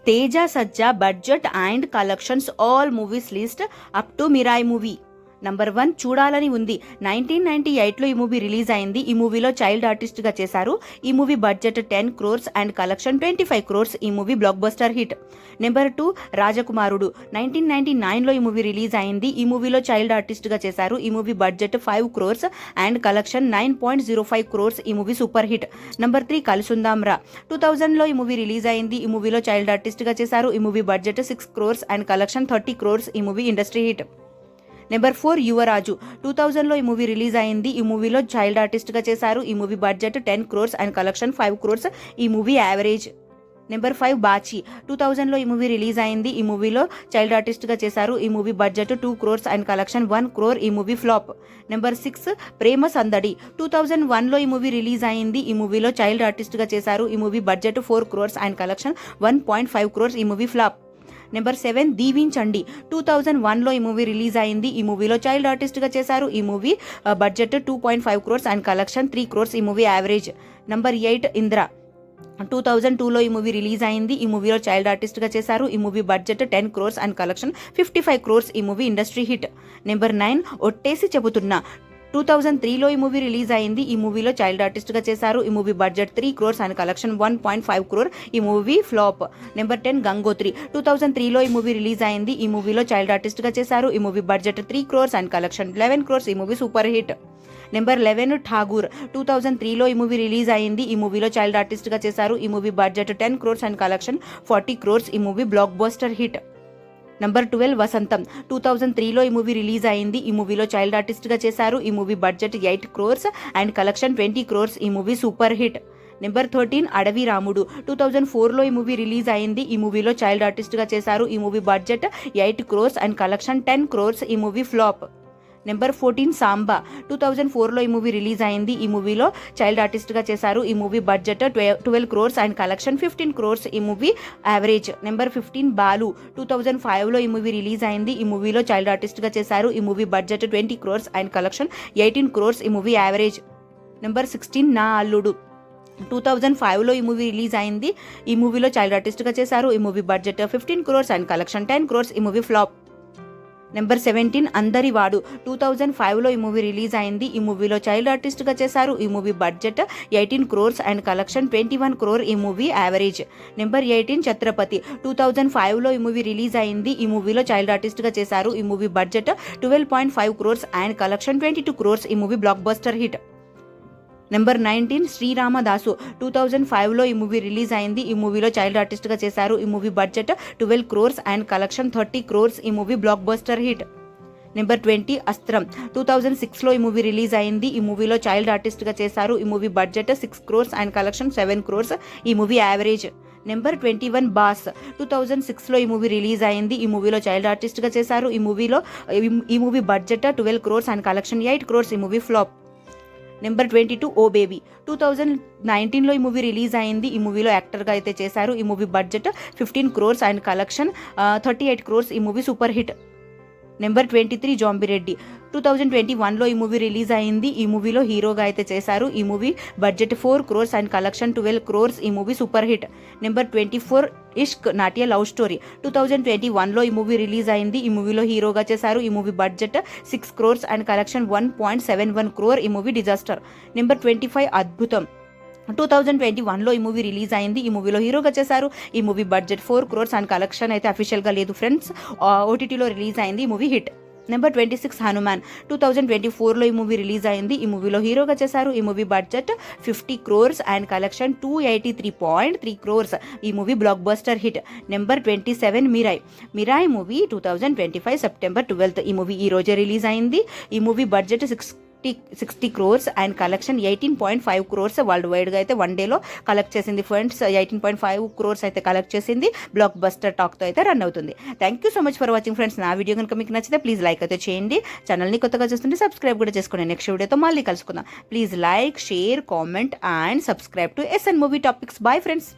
Teja Sajja budget and collections all movies list up to Mirai movie. Number 1 చూడాలని ఉంది. 1998లో ఈ movie release అయింది. ఈ మూవీలో చైల్డ్ ఆర్టిస్ట్గా చేశారు. ఈ movie budget 10 crores and collection 25 crores. ఈ movie blockbuster hit. Number 2 రాజకుమారుడు. 1999లో ఈ మూవీ రిలీజ్ అయింది. ఈ మూవీలో చైల్డ్ ఆర్టిస్ట్గా చేశారు. ఈ movie budget 5 crores and collection 9.05 crores. ఈ మూవీ సూపర్ హిట్. నెంబర్ 3 కలిసుందాంరా. 2000లో ఈ మూవీ రిలీజ్ అయింది. ఈ మూవీలో చైల్డ్ ఆర్టిస్ట్గా చేశారు. ఈ movie budget 6 crores and collection 30 crores. ఈ మూవీ ఇండస్ట్రీ హిట్. నెంబర్ 4 యువరాజు. 2000లో ఈ మూవీ రిలీజ్ అయింది. ఈ మూవీలో చైల్డ్ ఆర్టిస్ట్గా చేశారు. ఈ movie budget 10 crores and collection 5 crores. ఈ మూవీ యావరేజ్. నెంబర్ 5 బాచి. 2000లో ఈ మూవీ రిలీజ్ అయింది. ఈ మూవీలో చైల్డ్ ఆర్టిస్ట్గా చేశారు. ఈ movie budget 2 crores and collection 1 crore. ఈ మూవీ ఫ్లాప్. నెంబర్ 6 ప్రేమ సందడి. 2001లో ఈ మూవీ రిలీజ్ అయింది. ఈ మూవీలో చైల్డ్ ఆర్టిస్ట్గా చేశారు. ఈ movie budget 4 crores and collection 1.5 crores. ఈ మూవీ ఫ్లాప్. నెంబర్ 7 దీవించండి. 2001లో ఈ మూవీ రిలీజ్ అయింది. ఈ మూవీలో చైల్డ్ ఆర్టిస్ట్గా చేశారు. ఈ movie budget 2.5 crores and collection 3 crores. ఈ మూవీ యావరేజ్. నెంబర్ 8 ఇంద్ర. 2002లో ఈ మూవీ రిలీజ్ అయింది. ఈ మూవీలో చైల్డ్ ఆర్టిస్ట్గా చేశారు. ఈ movie budget 10 crores and collection 55 crores. ఈ మూవీ ఇండస్ట్రీ హిట్. నెంబర్ 9 ఒట్టేసి చెబుతున్నా. 2003లో ఈ మూవీ రిలీజ్ అయింది. ఈ మూవీలో చైల్డ్ ఆర్టిస్ట్గా చేశారు. ఈ movie budget 3 crores and collection 1.5 crore. ఈ మూవీ ఫ్లాప్. నెంబర్ 10 గంగోత్రి. 2003లో ఈ మూవీ రిలీజ్ అయింది. ఈ మూవీలో చైల్డ్ ఆర్టిస్ట్గా చేశారు. ఈ movie budget 3 crores and collection 11 crores. ఈ movie super hit. Number 11 Tagore. 2003లో ఈ మూవీ రిలీజ్ అయింది. ఈ మూవీలో చైల్డ్ ఆర్టిస్ట్గా చేశారు. ఈ movie budget 10 crores and collection 40 crores. ఈ movie blockbuster hit. Number 12 వసంతం. 2003లో ఈ మూవీ రిలీజ్ అయింది. ఈ మూవీలో చైల్డ్ ఆర్టిస్ట్గా చేశారు. ఈ movie budget 8 crores and collection 20 crores. ఈ మూవీ సూపర్ హిట్. నెంబర్ 13 అడవి రాముడు. 2004లో ఈ మూవీ రిలీజ్ అయింది. ఈ మూవీలో చైల్డ్ ఆర్టిస్ట్గా చేశారు. ఈ movie budget 8 crores and collection 10 crores. ఈ మూవీ ఫ్లాప్. నెంబర్ 14 సాంబా. 2004లో ఈ మూవీ రిలీజ్ అయింది. ఈ మూవీలో చైల్డ్ ఆర్టిస్ట్గా చేశారు. ఈ movie budget 12 crores and collection 15 crores. ఈ మూవీ యావరేజ్. నెంబర్ 15 బాలు. 2005లో ఈ మూవీ రిలీజ్ అయింది. ఈ మూవీలో చైల్డ్ ఆర్టిస్ట్గా చేశారు. ఈ movie budget 20 crores and collection 18 crores. ఈ మూవీ యావరేజ్. నెంబర్ 16 నా అల్లుడు. 2005లో ఈ మూవీ రిలీజ్ అయింది. ఈ మూవీలో చైల్డ్ ఆర్టిస్ట్గా చేశారు. ఈ movie budget 15 crores and collection 10 crores. ఈ మూవీ ఫ్లాప్. నెంబర్ 17 అందరివాడు. 2005లో ఈ మూవీ రిలీజ్ అయింది. ఈ మూవీలో చైల్డ్ ఆర్టిస్ట్గా చేశారు. ఈ movie budget 18 crores and collection 21 crore. ఈ మూవీ యావరేజ్. నెంబర్ 18 ఛత్రపతి. 2005లో ఈ మూవీ రిలీజ్ అయింది. ఈ మూవీలో చైల్డ్ ఆర్టిస్ట్గా చేశారు. ఈ movie budget 12.5 crores and collection 22 crores. ఈ movie blockbuster hit. Number 19 Sriramadasu. 2005లో ఈ మూవీ రిలీజ్ అయింది. ఈ మూవీలో చైల్డ్ ఆర్టిస్ట్గా చేశారు. ఈ movie budget 12 crores and collection 30 crores. ఈ movie blockbuster hit. Number 20 అస్త్రం. 2006లో ఈ మూవీ రిలీజ్ అయింది. ఈ మూవీలో చైల్డ్ ఆర్టిస్ట్గా చేశారు. ఈ movie budget 6 crores and collection 7 crores. ఈ మూవీ యావరేజ్. Number 21 Boss. 2006లో ఈ మూవీ రిలీజ్ అయింది. ఈ మూవీలో చైల్డ్ ఆర్టిస్ట్గా చేశారు. ఈ movie budget 12 crores and collection 8 crores. ఈ మూవీ ఫ్లాప్. నెంబర్ 22 ఓ బేబీ. 2019లో ఈ మూవీ రిలీజ్ అయింది. ఈ మూవీలో యాక్టర్గా అయితే చేశారు. ఈ movie budget 15 crores and collection 38 crores. ఈ movie super hit. Number 23 Zombie Reddy. 2021లో ఈ మూవీ రిలీజ్ అయింది. ఈ మూవీలో హీరోగా అయితే చేశారు. ఈ movie budget 4 crores and collection 12 crores. ఈ మూవీ సూపర్ హిట్. నెంబర్ 24 ఇష్క్ నాట్య లవ్ స్టోరీ. 2021లో ఈ మూవీ రిలీజ్ అయింది. ఈ మూవీలో హీరోగా చేశారు. ఈ movie budget 6 crores and collection 1.71 crore. ఈ మూవీ డిజాస్టర్. నెంబర్ 25 అద్భుతం. 2021లో ఈ మూవీ రిలీజ్ అయింది. ఈ మూవీలో హీరోగా చేశారు. ఈ movie budget 4 crores and collection అయితే అఫీషియల్గా లేదు ఫ్రెండ్స్. ఓటీటీలో రిలీజ్ అయింది. ఈ మూవీ హిట్. నెంబర్ 26 హనుమాన్. 2024లో ఈ మూవీ రిలీజ్ అయింది. ఈ మూవీలో హీరోగా చేశారు. ఈ movie budget 50 crores and collection 283.3 crores. ఈ movie blockbuster hit. Number 27 Mirai movie. 2025 September 12th ఈ మూవీ ఈ రోజే రిలీజ్ అయింది. ఈ movie budget 60 crores and collection 18.5 crores. World వైడ్గా అయితే వన్ డేలో కలెక్ట్ చేసింది ఫ్రెండ్స్. 18.5 crores అయితే కలెక్ట్ చేసింది. బ్లాక్ బస్టర్ టాక్తో అయితే రన్ అవుతుంది. Thank you so much for watching friends. నా వీడియో కనుక మీకు నచ్చితే ప్లీజ్ లైక్ అయితే చేయండి. ఛానల్ని కొత్తగా చూస్తుంటే సబ్స్క్రైబ్ కూడా చేసుకోండి. నెక్స్ట్ వీడియోతో మళ్ళీ కలుసుకుందాం. Please like, share, comment and subscribe to SN movie topics. Bye friends.